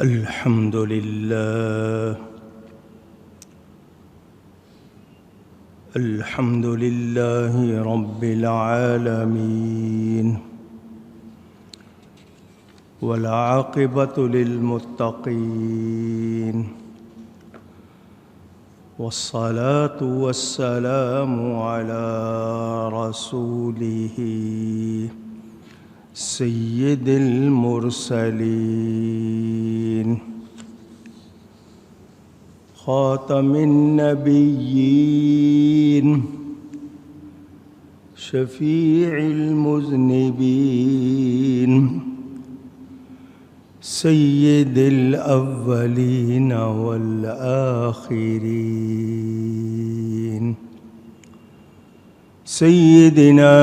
الحمد لله الحمد لله رب العالمين، والعاقبة للمتقين، والصلاة والسلام على رسوله سيد المرسلين، خاتم النبيين، شفيع المذنبين، سيد الأولين والآخرين، سيدنا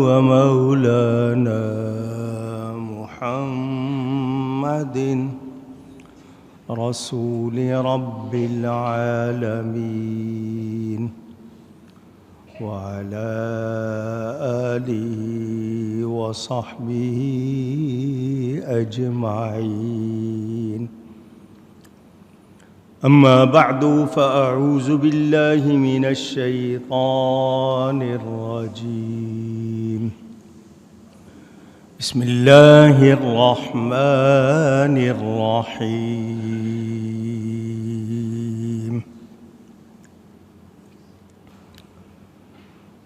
ومولانا محمد رسول رب العالمين، وعلى آله وصحبه أجمعين. أما بعد، فأعوذ بالله من الشيطان الرجيم. بسم الله الرحمن الرحيم.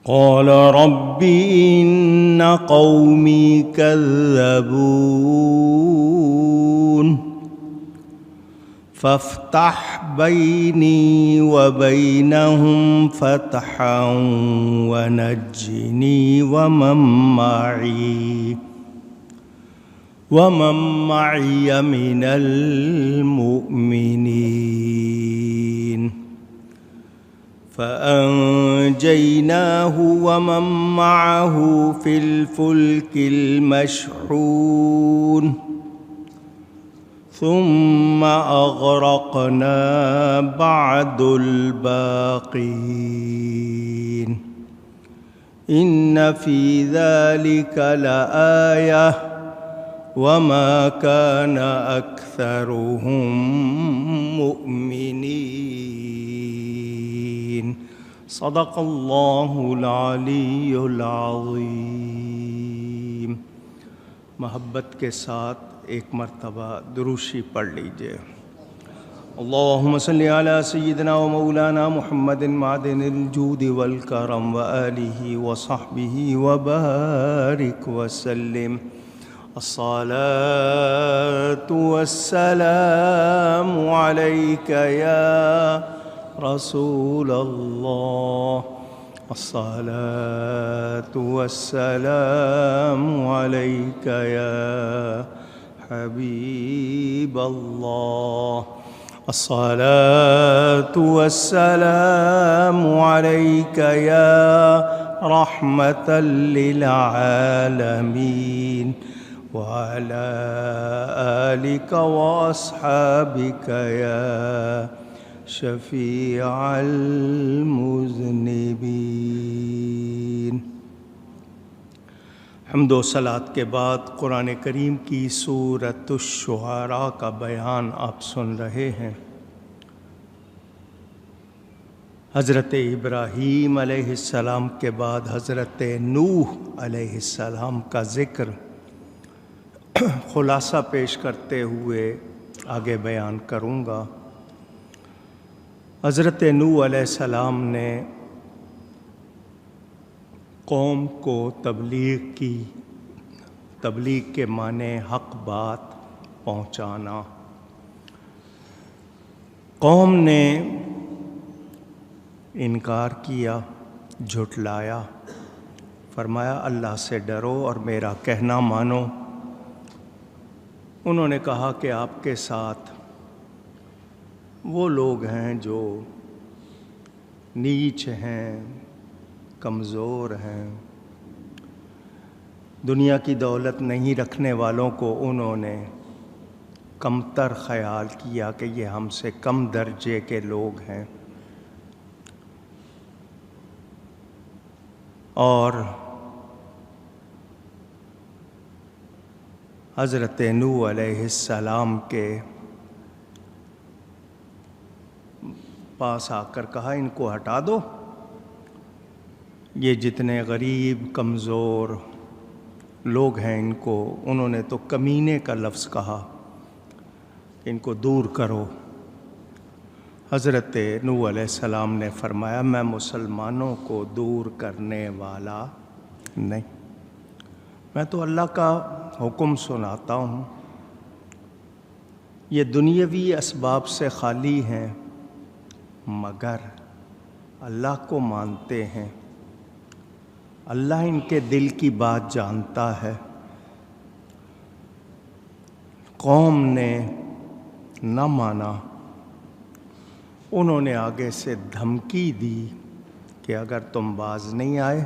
قال رب إن قومي كذبون فافتح بيني وبينهم فتحا ونجني ومن معي من المؤمنين. فأنجيناه ومن معه في الفلك المشحون، ثم أغرقنا بعد الباقين. إن في ذلك لآية وما كان أكثرهم مؤمنين. صدق الله العلی العظیم. محبت کے ساتھ ایک مرتبہ دروشی پڑھ لیجئے. اللہم صلی علی سیدنا و مولانا محمد معدن الجود والکرم وآلہ وصحبہ وبارک وسلم. الصلاة والسلام عليك يا رسول الله، الصلاة والسلام عليك يا حبيب الله، الصلاة والسلام عليك يا رحمة للعالمين، وعلى آلك وأصحابك يا شفيع المذنبين. حمد و صلات کے بعد قرآن کریم کی سورۃ الشعراء کا بیان آپ سن رہے ہیں. حضرت ابراہیم علیہ السلام کے بعد حضرت نوح علیہ السلام کا ذکر خلاصہ پیش کرتے ہوئے آگے بیان کروں گا. حضرت نوح علیہ السلام نے قوم کو تبلیغ کے معنی حق بات پہنچانا. قوم نے انکار کیا، جھٹلایا، فرمایا اللہ سے ڈرو اور میرا کہنا مانو. انہوں نے کہا کہ آپ کے ساتھ وہ لوگ ہیں جو نیچ ہیں، کمزور ہیں. دنیا کی دولت نہیں رکھنے والوں کو انہوں نے کمتر خیال کیا کہ یہ ہم سے کم درجے کے لوگ ہیں. اور حضرت نوح علیہ السلام کے پاس آ کر کہا ان کو ہٹا دو، یہ جتنے غریب کمزور لوگ ہیں ان کو، انہوں نے تو کمینے کا لفظ کہا، ان کو دور کرو۔ حضرت نوح علیہ السلام نے فرمایا میں مسلمانوں کو دور کرنے والا نہیں، میں تو اللہ کا حکم سناتا ہوں۔ یہ دنیاوی اسباب سے خالی ہیں مگر اللہ کو مانتے ہیں، اللہ ان کے دل کی بات جانتا ہے۔ قوم نے نہ مانا، انہوں نے آگے سے دھمکی دی کہ اگر تم باز نہیں آئے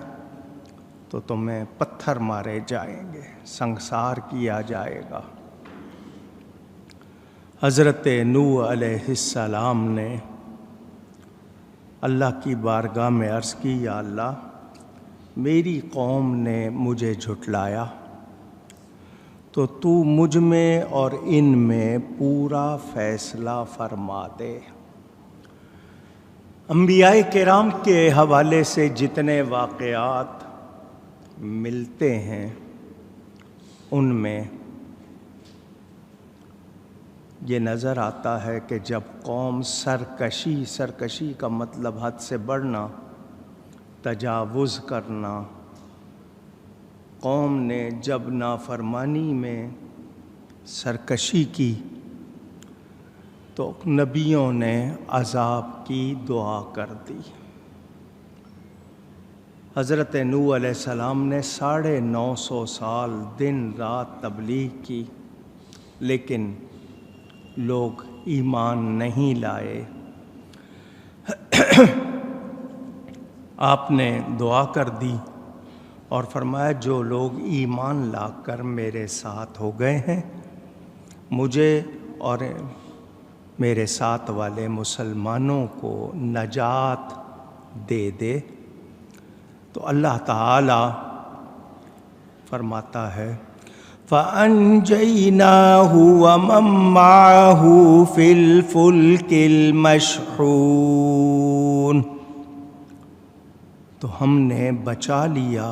تو تمہیں پتھر مارے جائیں گے، سنگسار کیا جائے گا۔ حضرت نوح علیہ السلام نے اللہ کی بارگاہ میں عرض کی یا اللہ میری قوم نے مجھے جھٹلایا تو تو مجھ میں اور ان میں پورا فیصلہ فرما دے۔ انبیاء کرام کے حوالے سے جتنے واقعات ملتے ہیں ان میں یہ نظر آتا ہے کہ جب قوم سرکشی کا مطلب حد سے بڑھنا، تجاوز کرنا، قوم نے جب نافرمانی میں سرکشی کی تو نبیوں نے عذاب کی دعا کر دی۔ حضرت نوح علیہ السلام نے 950 سال دن رات تبلیغ کی لیکن لوگ ایمان نہیں لائے۔ آپ نے دعا کر دی اور فرمایا جو لوگ ایمان لا کر میرے ساتھ ہو گئے ہیں مجھے اور میرے ساتھ والے مسلمانوں کو نجات دے دے۔ تو اللہ تعالی فرماتا ہے فَأَنْجَيْنَاهُ وَمَن مَّعَهُ فِي الْفُلْكِ الْمَشْحُونِ، تو ہم نے بچا لیا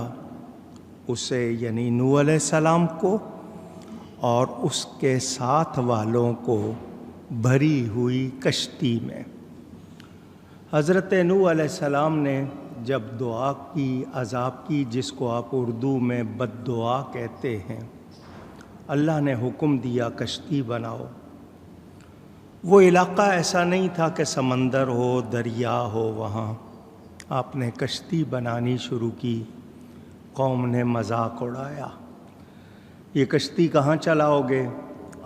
اسے یعنی نوح علیہ السلام کو اور اس کے ساتھ والوں کو بھری ہوئی کشتی میں۔ حضرت نوح علیہ السلام نے جب دعا کی عذاب کی، جس کو آپ اردو میں بد دعا کہتے ہیں، اللہ نے حکم دیا کشتی بناؤ۔ وہ علاقہ ایسا نہیں تھا کہ سمندر ہو، دریا ہو، وہاں آپ نے کشتی بنانی شروع کی۔ قوم نے مذاق اڑایا، یہ کشتی کہاں چلاؤ گے؟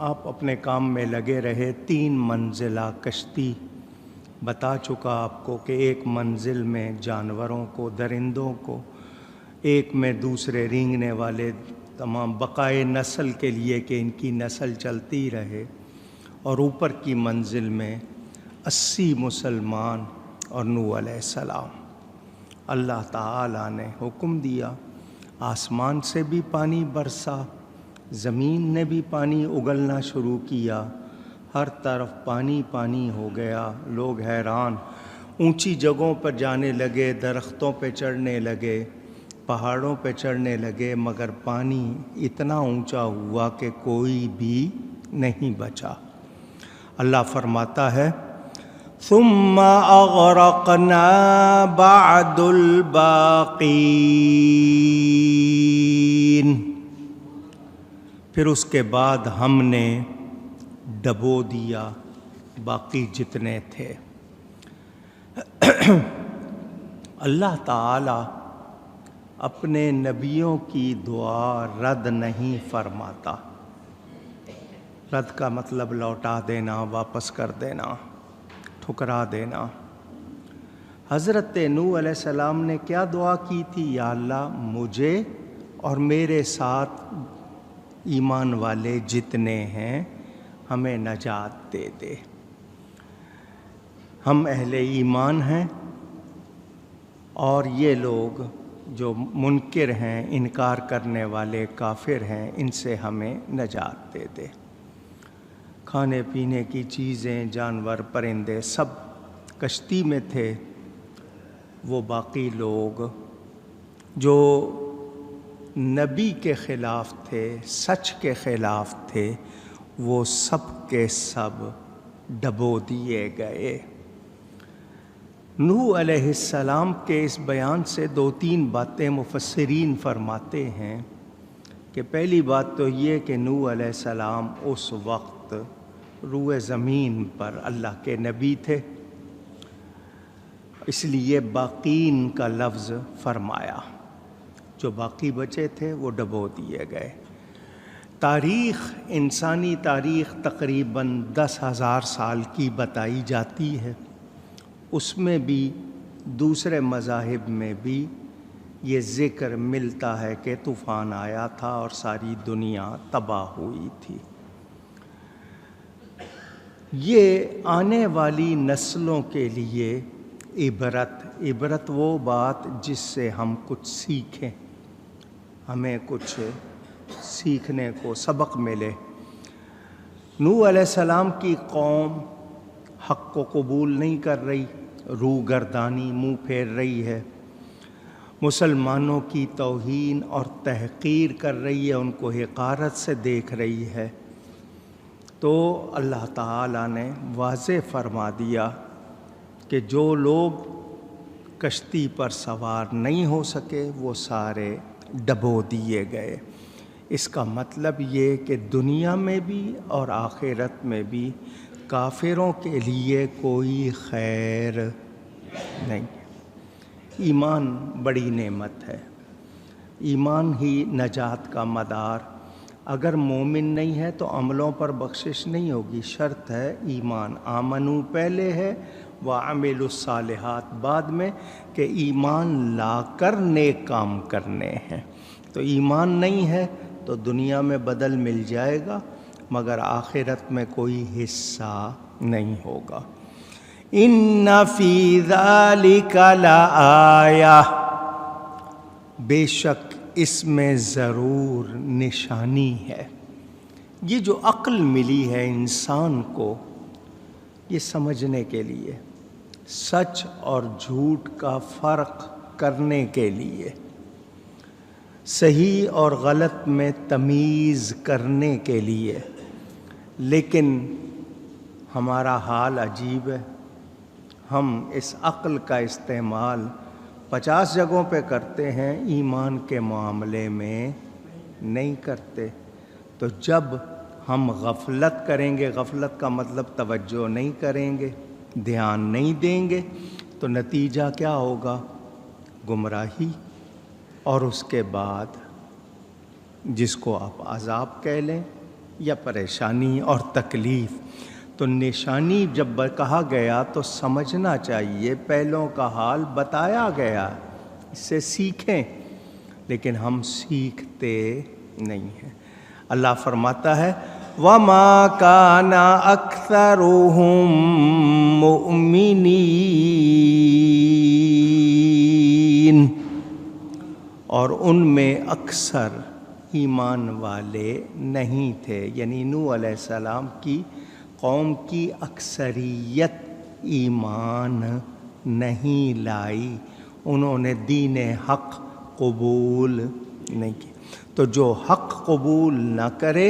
آپ اپنے کام میں لگے رہے۔ 3 منزلہ کشتی بتا چکا آپ کو کہ ایک منزل میں جانوروں کو، درندوں کو، ایک میں دوسرے رینگنے والے تمام بقائے نسل کے لیے کہ ان کی نسل چلتی رہے، اور اوپر کی منزل میں 80 مسلمان اور نوح علیہ السلام۔ اللہ تعالیٰ نے حکم دیا، آسمان سے بھی پانی برسا، زمین نے بھی پانی اگلنا شروع کیا، ہر طرف پانی پانی ہو گیا۔ لوگ حیران، اونچی جگہوں پر جانے لگے، درختوں پہ چڑھنے لگے، پہاڑوں پہ چڑھنے لگے، مگر پانی اتنا اونچا ہوا کہ کوئی بھی نہیں بچا۔ اللہ فرماتا ہے ثم اغرقنا بعد الباقین، پھر اس کے بعد ہم نے ڈبو دیا باقی جتنے تھے۔ اللہ تعالی اپنے نبیوں کی دعا رد نہیں فرماتا۔ رد کا مطلب لوٹا دینا، واپس کر دینا، ٹھکرا دینا۔ حضرت نوح علیہ السلام نے کیا دعا کی تھی؟ یا اللہ مجھے اور میرے ساتھ ایمان والے جتنے ہیں ہمیں نجات دے دے۔ ہم اہل ایمان ہیں اور یہ لوگ جو منکر ہیں، انکار کرنے والے کافر ہیں، ان سے ہمیں نجات دے دے۔ کھانے پینے کی چیزیں، جانور، پرندے سب کشتی میں تھے۔ وہ باقی لوگ جو نبی کے خلاف تھے، سچ کے خلاف تھے، وہ سب کے سب ڈبو دیے گئے۔ نوح علیہ السلام کے اس بیان سے 2-3 باتیں مفسرین فرماتے ہیں کہ پہلی بات تو یہ کہ نوح علیہ السلام اس وقت روئے زمین پر اللہ کے نبی تھے، اس لیے باقین کا لفظ فرمایا۔ جو باقی بچے تھے وہ ڈبو دیے گئے۔ تاریخ، انسانی تاریخ تقریباً 10,000 سال کی بتائی جاتی ہے۔ اس میں بھی دوسرے مذاہب میں بھی یہ ذکر ملتا ہے کہ طوفان آیا تھا اور ساری دنیا تباہ ہوئی تھی۔ یہ آنے والی نسلوں کے لیے عبرت وہ بات جس سے ہم کچھ سیکھیں، ہمیں کچھ سیکھنے کو سبق ملے۔ نوح علیہ السلام کی قوم حق کو قبول نہیں کر رہی، رو گردانی، منہ پھیر رہی ہے، مسلمانوں کی توہین اور تحقیر کر رہی ہے، ان کو حقارت سے دیکھ رہی ہے۔ تو اللہ تعالیٰ نے واضح فرما دیا کہ جو لوگ کشتی پر سوار نہیں ہو سکے وہ سارے ڈبو دیے گئے۔ اس کا مطلب یہ کہ دنیا میں بھی اور آخرت میں بھی کافروں کے لیے کوئی خیر نہیں۔ ایمان بڑی نعمت ہے، ایمان ہی نجات کا مدار۔ اگر مومن نہیں ہے تو عملوں پر بخشش نہیں ہوگی، شرط ہے ایمان۔ آمنو پہلے ہے وعملوا الصالحات بعد میں، کہ ایمان لا کر نیک کام کرنے ہیں۔ تو ایمان نہیں ہے تو دنیا میں بدل مل جائے گا مگر آخرت میں کوئی حصہ نہیں ہوگا۔ ان فی ذالک لآیہ، بے شک اس میں ضرور نشانی ہے۔ یہ جو عقل ملی ہے انسان کو، یہ سمجھنے کے لیے، سچ اور جھوٹ کا فرق کرنے کے لیے، صحیح اور غلط میں تمیز کرنے کے لیے۔ لیکن ہمارا حال عجیب ہے، ہم اس عقل کا استعمال 50 جگہوں پہ کرتے ہیں، ایمان کے معاملے میں نہیں کرتے۔ تو جب ہم غفلت کریں گے، غفلت کا مطلب توجہ نہیں کریں گے، دھیان نہیں دیں گے، تو نتیجہ کیا ہوگا؟ گمراہی، اور اس کے بعد جس کو آپ عذاب کہہ لیں یا پریشانی اور تکلیف۔ تو نشانی جب کہا گیا تو سمجھنا چاہیے، پہلوں کا حال بتایا گیا، اس سے سیکھیں، لیکن ہم سیکھتے نہیں ہیں۔ اللہ فرماتا ہے وَمَا كَانَ أَكْثَرُهُم مُؤْمِنِينَ، اور ان میں اکثر ایمان والے نہیں تھے، یعنی نوح علیہ السلام کی قوم کی اکثریت ایمان نہیں لائی، انہوں نے دین حق قبول نہیں کی۔ تو جو حق قبول نہ کرے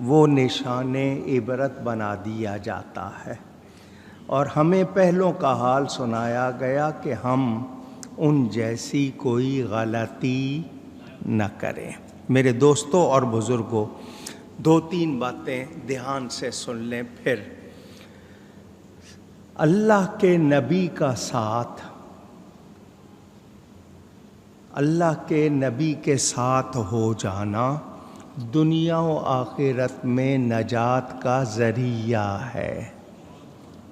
وہ نشان عبرت بنا دیا جاتا ہے، اور ہمیں پہلوں کا حال سنایا گیا کہ ہم ان جیسی کوئی غلطی نہ کریں۔ میرے دوستوں اور بزرگوں، 2-3 باتیں دھیان سے سن لیں پھر۔ اللہ کے نبی کا ساتھ، اللہ کے نبی کے ساتھ ہو جانا دنیا و آخرت میں نجات کا ذریعہ ہے۔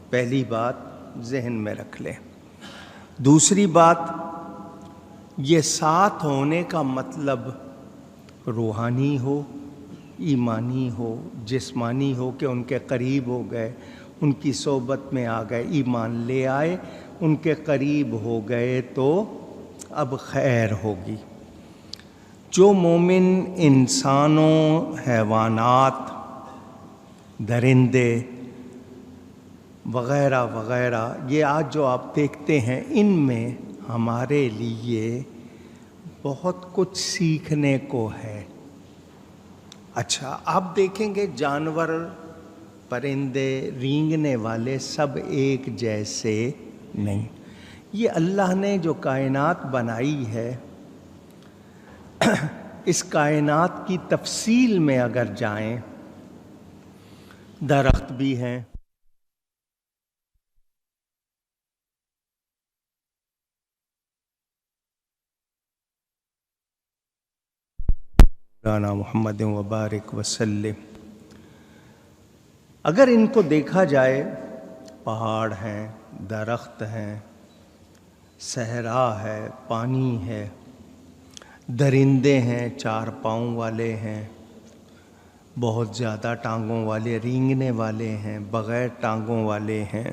پہلی بات ذہن میں رکھ لیں۔ دوسری بات، یہ ساتھ ہونے کا مطلب روحانی ہو، ایمانی ہو، جسمانی ہو، کہ ان کے قریب ہو گئے، ان کی صحبت میں آ گئے، ایمان لے آئے، ان کے قریب ہو گئے تو اب خیر ہوگی۔ جو مومن انسانوں، حیوانات، درندے وغیرہ وغیرہ، یہ آج جو آپ دیکھتے ہیں، ان میں ہمارے لیے بہت کچھ سیکھنے کو ہے۔ اچھا، آپ دیکھیں گے جانور، پرندے، رینگنے والے سب ایک جیسے نہیں۔ یہ اللہ نے جو کائنات بنائی ہے، اس کائنات کی تفصیل میں اگر جائیں، درخت بھی ہیں، مولانا محمد وبارک وسلم، اگر ان کو دیکھا جائے، پہاڑ ہیں، درخت ہیں، صحرا ہے، پانی ہے، درندے ہیں، 4 پاؤں والے ہیں، بہت زیادہ ٹانگوں والے، رینگنے والے ہیں، بغیر ٹانگوں والے ہیں،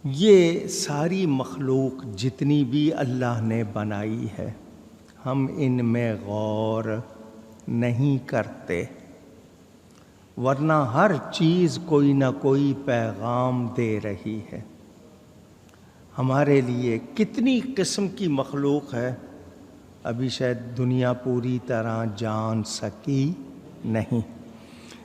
یہ ساری مخلوق جتنی بھی اللہ نے بنائی ہے، ہم ان میں غور نہیں کرتے، ورنہ ہر چیز کوئی نہ کوئی پیغام دے رہی ہے۔ ہمارے لیے کتنی قسم کی مخلوق ہے، ابھی شاید دنیا پوری طرح جان سکی نہیں۔